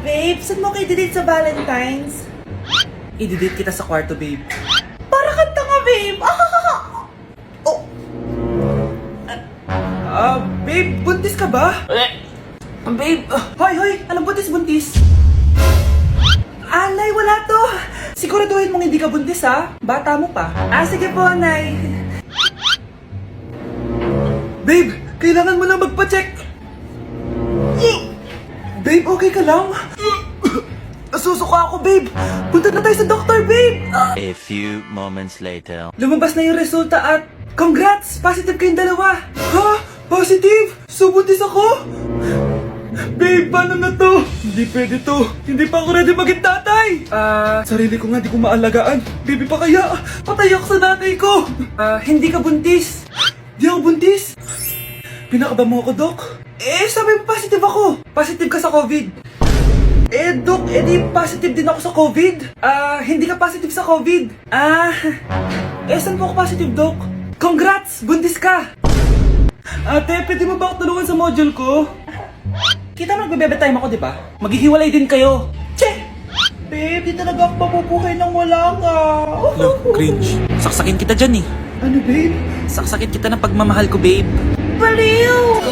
babe, saan mo kayo delete sa Valentine's? I-delete kita sa kwarto, babe. Para kang tanga, babe! Oh, Babe, buntis ka ba? Babe, hoy, anong buntis? Nay, wala to. Siguraduhin mong hindi ka buntis, ha? Bata mo pa. Sige po, Nay. Babe, kailangan mo na magpa-check. Babe, okay ka lang? Nasusuka ako, babe. Punta na tayo sa doktor, babe. A few moments later. Lumabas na yung resulta at congrats! Positive kayong dalawa. Ha? Positive? So buntis ako? Babe, paano na to? Hindi pwede to. Hindi pa ako ready maging tatay. Sarili ko nga di ko maalagaan. Baby pa kaya? Patay ako sa nanay ko. Hindi ka buntis. Di ako buntis. Pinakaba mo ako, Dok? Sabi mo positive ako. Positive ka sa COVID. Dok, di positive din ako sa COVID. Hindi ka positive sa COVID. Saan po ako positive, Dok? Congrats! Buntis ka! Ate, pwede mo ba ako tulungan sa module ko? Kita mo nagbe-bebe time ako, di ba? Maghihiwalay din kayo. Che! Babe, di talaga ako mapupuhay nang wala ka. Look, cringe. Saksakin kita dyan eh. Ano, babe? Saksakin kita ng pagmamahal ko, babe. Baliw!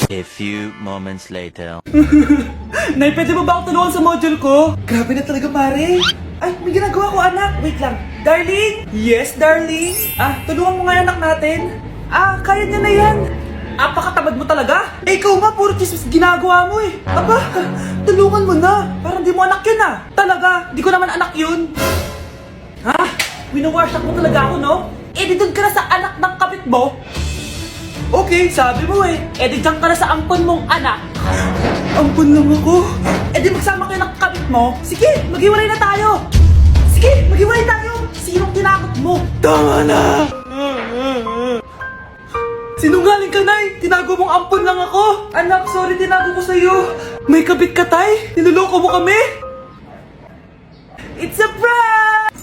A few moments later. Nay, pwede mo ba ako tulungan sa module ko? Grabe na talaga, pare. Ay, may ginagawa ko, anak. Wait lang. Darling? Yes, darling? Tulungan mo nga yung anak natin. Kaya niya na yan. Apakatamad mo talaga. Ikaw nga, puro chismis ginagawa mo eh. Aba, tulungan mo na. Parang di mo anak yun Talaga, di ko naman anak yun. Winawasak mo talaga ako, no? Di doon ka na sa anak ng kapit mo. Okay, sabi mo eh. Di dyan ka na sa ampon mong anak. Ampon lang ako. Di magsama kayo ng kapit mo. Sige, maghiwalay na tayo. Sige, maghiwalay tayo. Sinong tinakot mo? Tama na! Sinungaling ka, Nay! Tinago mong ampon lang ako! Anak, sorry, tinago ko sa'yo! May kabit ka, Tay? Niloloko mo kami? It's a prank!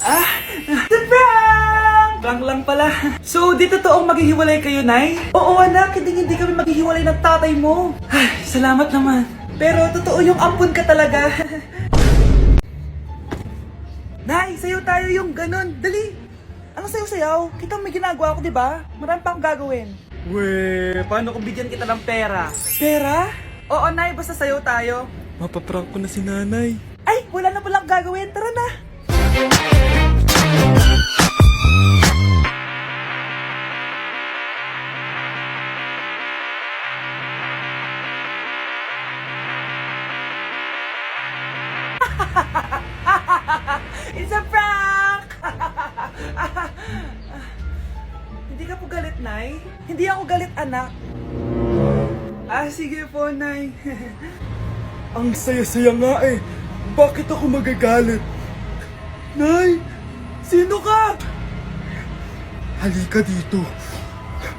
It's a prank! Prank lang pala. So, di totoong maghihiwalay kayo, Nay? Oo, anak, hindi kami maghihiwalay ng tatay mo. Ay, salamat naman. Pero totoo yung ampon ka talaga. Nay, sayo tayo yung ganon. Dali! Ano sayo-sayaw? Kita may ginagawa ko, di ba? Marami pa akong gagawin. Weh, paano kung bigyan kita ng pera? Pera? Oo, Nay, basta sayo tayo. Mapaprank ko na si nanay. Ay, wala na palang gagawin. Tara na. It's a prank! Hindi ka po galit, Nay? Hindi ako galit, anak. Sige po, Nay. Ang saya-saya nga eh. Bakit ako magagalit? Nay, sino ka? Halika dito.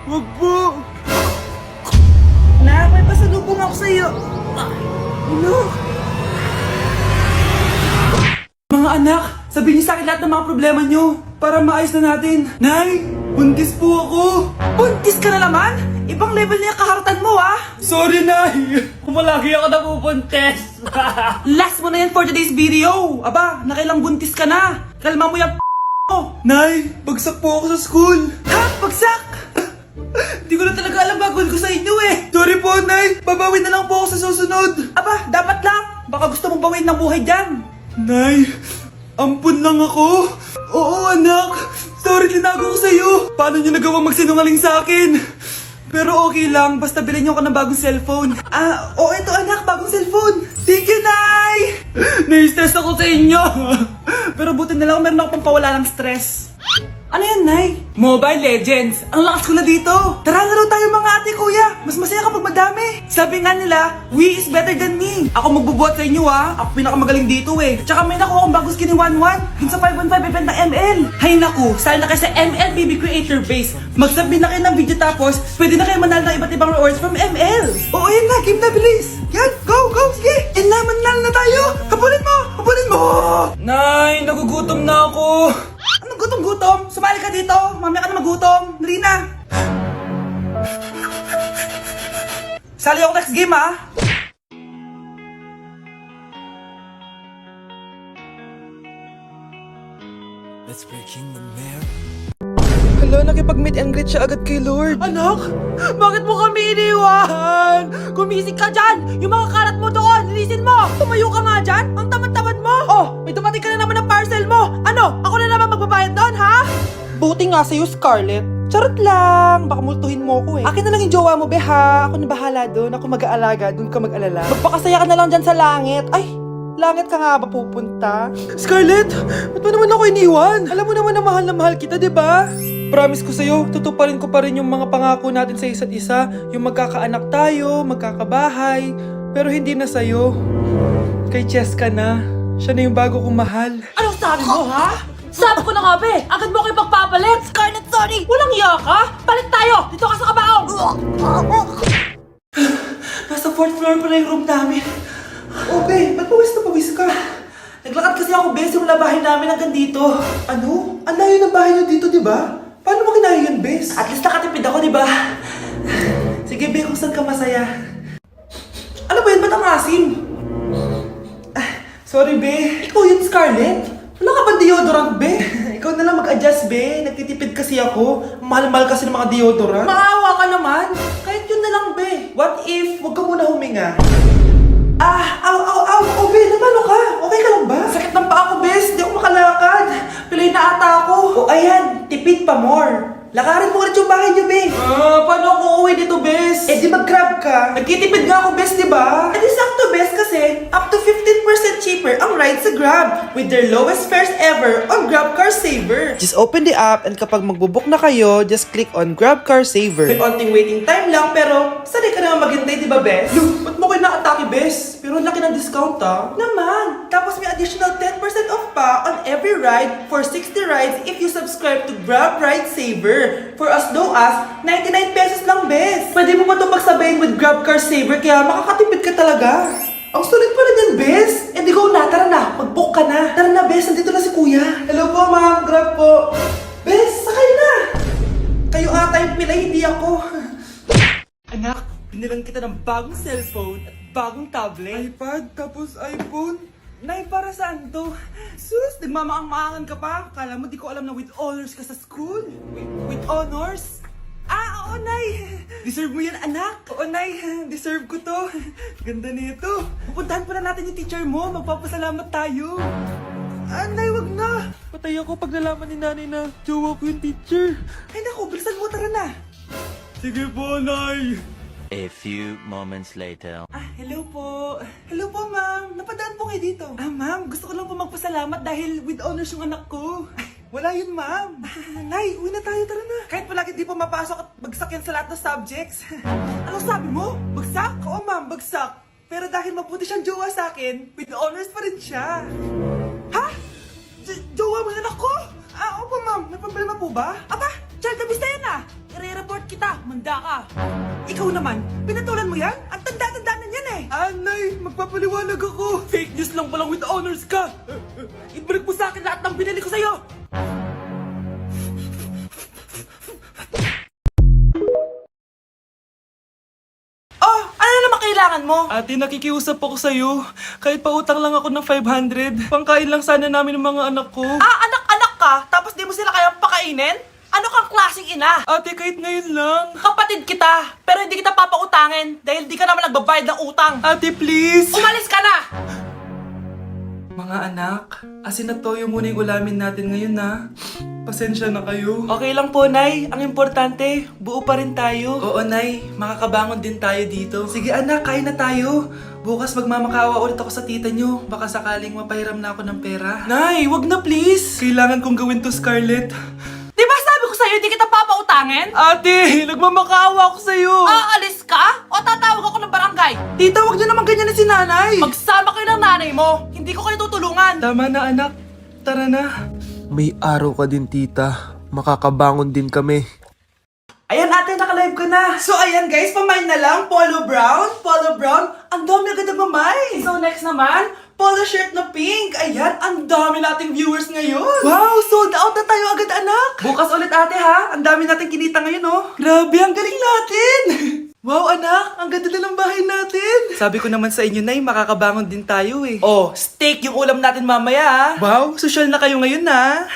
Wag po. Nak, may pasalubong ako sa'yo. Ano? Mga anak, sabihin niyo sa akin lahat ng mga problema niyo para maayos na natin. Nay, buntis po ako. Buntis ka na naman? Ibang level na yung kaharatan mo, Sorry, Nay. Kumalagi ako napubuntis. Last mo na yan for today's video. Aba, nakailang buntis ka na. Kalma mo yung mo. Nay, bagsak po ako sa school. Ha? Bagsak? Hindi ko na talaga alam gagawin ko sa inyo eh. Sorry po, Nay. Babawi na lang po ako sa susunod. Aba, dapat lang. Baka gusto mong bawiin ng buhay dyan. Nay, ampun lang ako. Oo, anak. Sorry, tinago ko sa'yo. Paano niyo nagawang magsinungaling sa akin? Pero okay lang, basta bilhin niyo ako ng bagong cellphone. Ito anak, bagong cellphone. Thank you, Nay! Nai-stress ako sa inyo. Pero buti na lang meron ako pampawala ng stress. Ano yan, Nay? Mobile Legends. Ang lakas ko na dito. Tara, laro tayo mga ate, kuya. Mas masaya kapag madami. Sabi nga nila, we is better than me. Ako magbubuhat sa inyo, Ako pinakamagaling dito, eh. Tsaka may nakuha akong bagong skin ni 1-1. Dun sa 515 event ng ML. Hay naku, sali na kayo sa ML BB Creator Base. Mag-submit na kayo ng video tapos, pwede na kayo manalo ng iba't ibang rewards from ML. Oo, yan na. Game na, bilis. Yan, go, sige. Yan na, manalo na tayo. Habulin mo. Nay, nagugutom na ako. Anong gutom-gutom? Sumali ka dito. Mamaya ka na magutom. Dali na. Sali ako next game, Hala, nakipag-meet and greet siya agad kay Lord. Anak, bakit mo kami iniwan? Gumising ka dyan! Yung mga karat mo doon, linisin mo! Tumayo ka nga dyan! Ang tamad-tamad mo! Oh, may dumating ka na naman ng parcel mo! Ano? Ako na naman magbabayad doon, ha? Buti nga sa'yo, Scarlett. Charot lang! Baka multuhin mo ko eh. Akin na lang yung jowa mo, be, ha? Ako na bahala doon. Ako mag-aalaga. Doon ka mag-alala. Magpakasaya ka na lang dyan sa langit. Ay, langit ka nga ba pupunta? Scarlett, ba't mo naman ako iniwan? Alam mo naman na mahal kita, di ba? Promise ko sa'yo, tutuparin ko pa rin yung mga pangako natin sa isa't isa. Yung magkakaanak tayo, magkakabahay. Pero hindi na sa'yo. Kay Cheska na. Siya na yung bago kong mahal. Anong sabi mo, ha? Sabi ko na nga, be! Agad mo kayo pagpapalit! Scarlett, sorry! Walang iya ka! Palit tayo! Dito ka sa kabaong! Nasa 4th floor pa na yung room namin. Okay, ba't pawis na pawis ka? Naglakad kasi ako, Bes, yung labahin namin hanggang dito. Ano? Ang layo ng bahay niyo dito, di ba? Paano mo kinaya yun, Bes? At least nakatipid ako, di ba? Sige, Be, kung saan ka masaya. Ano ba yun? Ba't ang asim? Sorry, Be. Ikaw yun, Scarlett? Wala ka ba deodorant, Be? Ikaw na lang mag-adjust, Be. Nagtitipid kasi ako. Mahal-mahal kasi ng mga deodorant. Maawa ka naman! Kahit yun na lang, Be. What if, wag ka muna huminga? Oh, Be, napano ka? Okay ka lang ba? Sakit ng paa ko, bes! Di ako makalakad! Pilay na ata ako! Oh, ayan, tipid pa more. Lakarin mo ulit yung bahay niyo, Be. Paano ako uuwi dito, bes? Eh, di mag-grab ka. Nagtitipid nga ako, bes, di ba? Eh, di sakto, Bes, kasi up to 15% cheaper ang ride sa Grab with their lowest fares ever on Grab Car Saver. Just open the app and kapag magbubook na kayo, just click on Grab Car Saver. May onting waiting time lang, pero sanay ka naman maghintay, di ba, Bes? Look, ba't mo kayo nakatake, bes? Pero ang laki ng discount, ah. Naman! Tapos may additional 10% off pa on every ride for 60 rides if you subscribe to Grab Ride Saver for as low as 99 pesos lang, Bes. Pwede mo pa ito pagsabayin with Grab Car Saver kaya makakatipid ka talaga. Ang sulit pala niyan, Bes. Eh di go na, tara na. Mag-book ka na. Tara na, Bes. Nandito na si Kuya. Hello po, ma'am. Grab po. Bes, sakay na. Kayo ata yung pilay, hindi ako. Anak, binilang kita ng bagong cellphone at bagong tablet. iPad, tapos iPhone. Nay, para saan to? Sus, nagmamaang-maangan ka pa? Kala mo di ko alam na with honors ka sa school? With honors? Oo, Nay! Deserve mo yan, anak! Oo, Nay. Deserve ko to. Ganda nito. Pupuntahan pa na natin yung teacher mo. Magpapasalamat tayo. Nay, wag na. Patay ako pag nalaman ni nanay na jowa ko yung teacher. Ay naku, bilisan mo, tara na! Sige po, Nay. A few moments later. Hello po. Hello po, ma'am. Napadaan po kayo dito. Ma'am, gusto ko lang po magpasalamat dahil with honors yung anak ko. Wala yun, ma'am. Nay, uwi na tayo, tara na. Kahit palagi di po mapasok at bagsak yan sa lahat ng subjects. Ano sabi mo? Bagsak? Oo, ma'am, bagsak. Pero dahil mabuti siyang jowa sa akin, with honors pa rin siya. Ha? Jowa mo yung anak ko? Opo, ma'am. May problema po ba? Aba, child abuse na yan ah. I-report kita, manda ka. Ikaw naman, pinatulan mo yan? Ang tanda-tanda na yan eh. Nay, magpapaliwanag ako. Fake news lang palang with honors ka. Ibalik mo sa akin lahat ng binili ko sa'yo. Oh, ano naman kailangan mo? Ate, nakikiusap ako sa'yo. Kahit pautang lang ako ng 500, pangkain lang sana namin ng mga anak ko. Anak-anak ka, tapos di mo sila kayang pakainin? Ano kang klaseng ina? Ate, kahit ngayon lang. Kapatid kita, pero hindi kita papautangin dahil di ka naman nagbabayad ng utang. Ate, please. Umalis ka na! Mga anak, asin na toyo muna yung ulamin natin ngayon na. Pasensya na kayo. Okay lang po, Nay. Ang importante, buo pa rin tayo. Oo, Nay. Makakabangon din tayo dito. Sige, anak. Kain na tayo. Bukas magmamakawa ulit ako sa tita nyo. Baka sakaling mapahiram na ako ng pera. Nay, wag na please. Kailangan kong gawin to, Scarlett. Di ba sabi ko sa'yo, di kita papautangin? Ate, nagmamakaawa ako sa'yo. Aalis ka? O tatawag ako ng barangay? Tita, wag niyo naman ganyan na si nanay. Magsama kayo ng nanay mo. Hindi ko kayo tutulungan. Tama na, anak. Tara na. May araw ka din, tita. Makakabangon din kami. Ayan, ate, naka-live ka na. So, ayan guys, pamain na lang. Polo brown. Polo brown. Ang dami agad nagmamay. So next naman, Polo shirt na pink. Ayan, ang dami nating viewers ngayon. Wow, sold out na tayo agad, anak. Bukas ulit, ate, ha? Ang dami nating kinita ngayon, oh. Grabe, ang galing natin. Wow, anak, ang ganda na ng bahay natin. Sabi ko naman sa inyo, Nay, makakabangon din tayo, eh. oh, steak yung ulam natin mamaya, ha? Wow, social na kayo ngayon, na.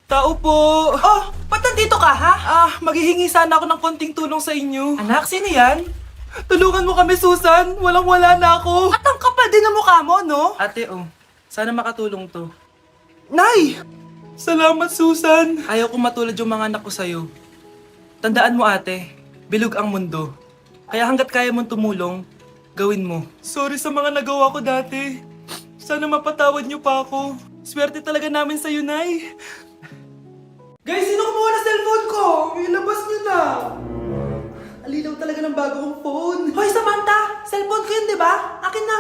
Tao po! Oh, ba't nandito ka, ha? Maghihingi sana ako ng konting tulong sa inyo. Anak, sino yan? Tulungan mo kami, Susan! Walang-wala na ako! At ang kapal din ng mukha mo, no? Ate, sana makatulong to. Nay! Salamat, Susan! Ayaw kong matulad yung mga anak ko sa'yo. Tandaan mo, ate, bilog ang mundo. Kaya hanggat kaya mong tumulong, gawin mo. Sorry sa mga nagawa ko dati. Sana mapatawad niyo pa ako. Swerte talaga namin sa'yo, Nay. Guys, sino kumuha na cellphone ko? Ilabas niyo na. Alinaw talaga ng bago kong phone. Hoy, Samantha! Cellphone ko yun, di ba? Akin na.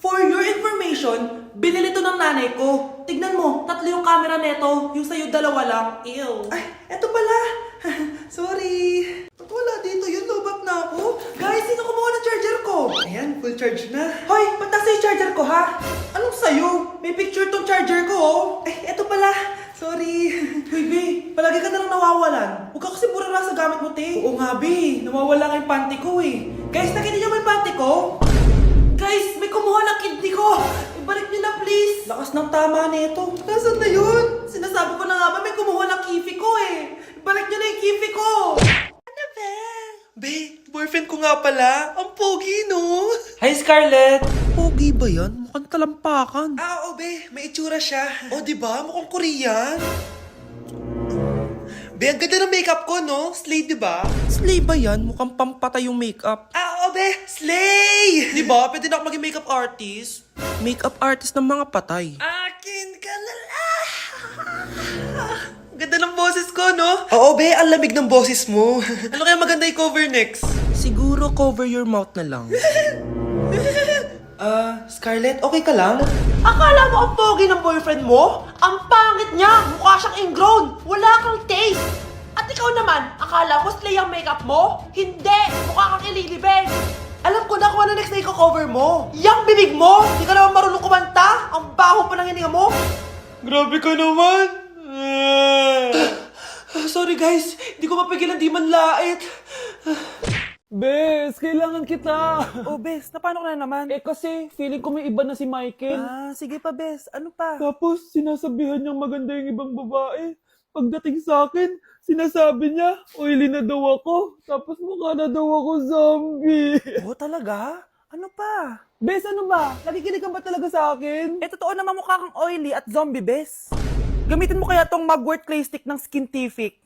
For your information, binili to ng nanay ko. Tignan mo, 3 yung camera neto. Yung sa'yo 2 lang. Ew. Ay, eto pala. Sorry. Ba't wala dito yun? Lobat na ako. Guys, sino kumuha ng charger ko? Ayan, full charge na. Hoy, ba't nasa yung charger ko, ha? Anong sa'yo? May picture tong charger ko, oh. Ay, eto pala. Sorry. Hoy, B, palagi ka na lang nawawalan. Huwag ka kasi burara sa gamit mo, te. Oo nga, B. Nawawala nga yung panty ko, eh. Guys, nakita niyo ba yung panty ko? Guys, may kumuha ng kidney ko. Ibalik niyo na, please. Lakas ng tama nito. Nasaan na yun? Sinasabi ko na nga ba, may kumuha ng kifi ko, eh. Ibalik niyo na yung kifi ko. Ano ba? Be, boyfriend ko nga pala. Ang pogi, no? Hi, Scarlett. Pogi ba yan? Mukhang talampakan. Oo, be. May itsura siya. O, diba? Mukhang Korean. Be, ang ganda ng makeup ko, no? Slay, diba? Slay ba yan? Mukhang pampatay yung makeup. Oo, be. Slay! Diba? Pwede na ako maging makeup artist. Makeup artist ng mga patay. Akin ka na Ganda ng boses ko, no? Oo, be. Ang lamig ng boses mo. Ano kaya maganda i-cover next? Siguro cover your mouth na lang. Scarlett, okay ka lang? Akala mo ang pogi ng boyfriend mo? Ang pangit niya! Mukha siyang ingrown! Wala kang taste! At ikaw naman, akala mo slay ang makeup mo? Hindi! Mukha kang ililibig! Alam ko na kung ano next na i-cover mo! Yang bibig mo! Di ka naman marunong kumanta! Ang baho pa ng hininga mo! Grabe ka naman! Sorry guys, hindi ko mapigilan di man lait. Bes, kailangan kita! Oh Bes, paano ka na naman? Kasi feeling ko may iba na si Michael. Sige pa Bes, ano pa? Tapos sinasabihan niyang maganda yung ibang babae. Pagdating sa akin, sinasabi niya, oily na daw ako. Tapos mukha na daw ako zombie. Oh talaga? Ano pa? Bes, ano ba? Nakikinig ka ba talaga sa akin? Totoo naman mukha kang oily at zombie, Bes. Gamitin mo kaya tong Mugwort Clay Stick ng Skintific.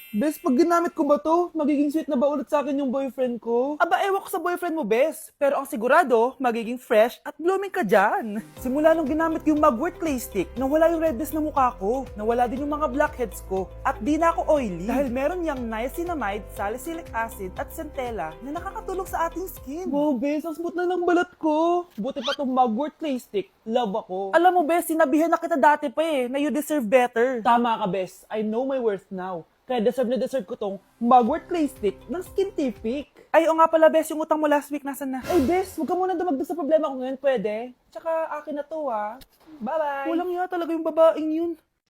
Bes, pag ginamit ko ba to, magiging sweet na ba ulit sa akin yung boyfriend ko? Aba, ewan ko sa boyfriend mo, Bes. Pero ang sigurado, magiging fresh at blooming ka dyan. Simula nung ginamit yung Mugwort Clay Stick, nawala yung redness na mukha ko. Nawala din yung mga blackheads ko. At di na ako oily. Dahil meron niyang niacinamide, salicylic acid, at centella na nakakatulong sa ating skin. Wow, Bes, ang smooth na ng balat ko. Buti pa tong Mugwort Clay Stick. Love ako. Alam mo, Bes, sinabihan na kita dati pa na you deserve better. Tama ka, Bes. I know my worth now. Kaya deserve na deserve ko tong Mugwort Clay Stick ng Skintific. Ay, o nga pala, Bes, yung utang mo last week, nasan na? Ay, Bes, huwag ka muna dumagdag sa problema ko ngayon, pwede? Tsaka akin na to, ha? Bye-bye! Walang iya talaga yung babaeng yun.